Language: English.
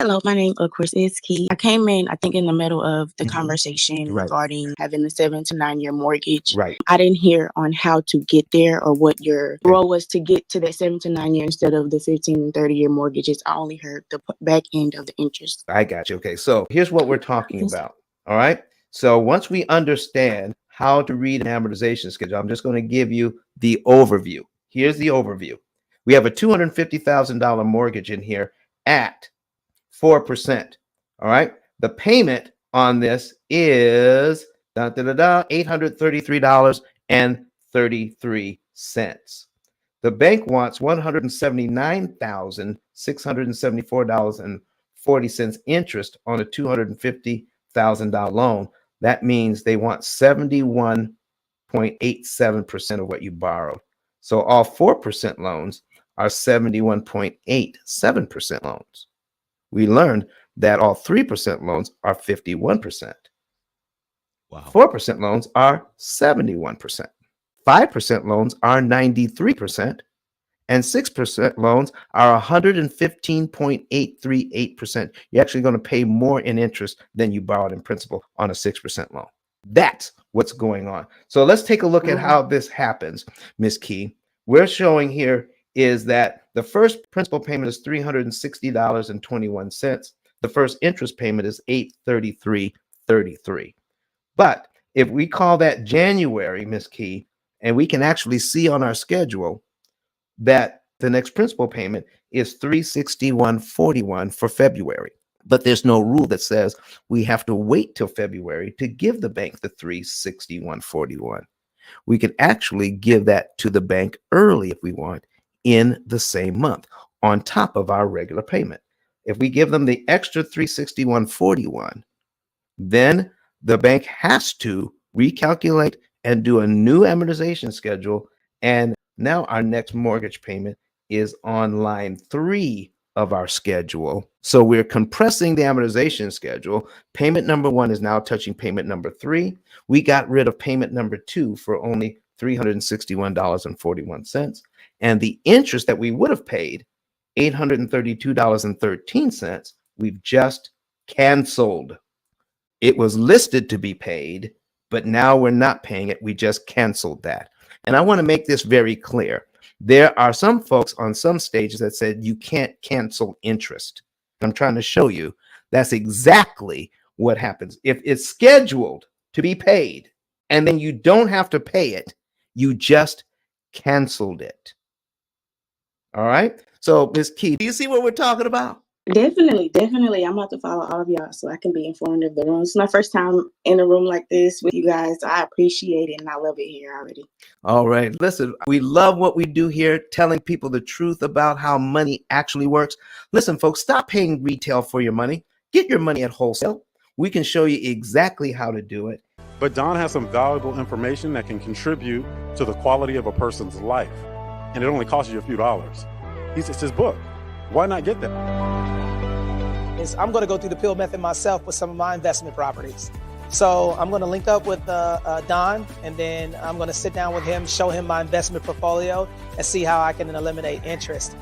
Hello, my name, of course, is Key. I came in, I think, in the middle of the Mhm. conversation Right. regarding having the 7 to 9 year mortgage. Right. I didn't hear on how to get there or what your role was to get to that 7 to 9 year instead of the 15 and 30 year mortgages. I only heard the back end of the interest. I got you. Okay, so here's what we're talking about. All right. So once we understand how to read an amortization schedule, I'm just going to give you the overview. Here's the overview. We have a $250,000 mortgage in here at 4%. All right. The payment on this is $833.33. The bank wants $179,674.40 interest on a $250,000 loan. That means they want 71.87% of what you borrowed. So all 4% loans are 71.87% loans. We learned that all 3% loans are 51%. Wow. 4% loans are 71%. 5% loans are 93%. And 6% loans are 115.838%. You're actually going to pay more in interest than you borrowed in principal on a 6% loan. That's what's going on. So let's take a look at how this happens, Ms. Key. We're showing here is that the first principal payment is $360.21. The first interest payment is $833.33. But if we call that January, Ms. Key, and we can actually see on our schedule that the next principal payment is $361.41 for February. But there's no rule that says we have to wait till February to give the bank the $361.41. We can actually give that to the bank early if we want in the same month on top of our regular payment. If we give them the extra $361.41, then the bank has to recalculate and do a new amortization schedule. And now our next mortgage payment is on line 3 of our schedule. So we're compressing the amortization schedule. Payment number 1 is now touching payment number 3. We got rid of payment number 2 for only $361.41. And the interest that we would have paid, $832.13, we've just canceled. It was listed to be paid, but now we're not paying it. We just canceled that. And I want to make this very clear. There are some folks on some stages that said you can't cancel interest. I'm trying to show you that's exactly what happens. If it's scheduled to be paid and then you don't have to pay it, you just canceled it. All right. So, Ms. Key, do you see what we're talking about? Definitely. I'm about to follow all of y'all so I can be informed of the room. It's my first time in a room like this with you guys. I appreciate it and I love it here already. All right. Listen, we love what we do here, telling people the truth about how money actually works. Listen, folks, stop paying retail for your money. Get your money at wholesale. We can show you exactly how to do it. But Don has some valuable information that can contribute to the quality of a person's life. And it only costs you a few dollars. It's his book. Why not get that? I'm going to go through the P.I.L.L method myself with some of my investment properties. So I'm going to link up with Don, and then I'm going to sit down with him, show him my investment portfolio, and see how I can eliminate interest.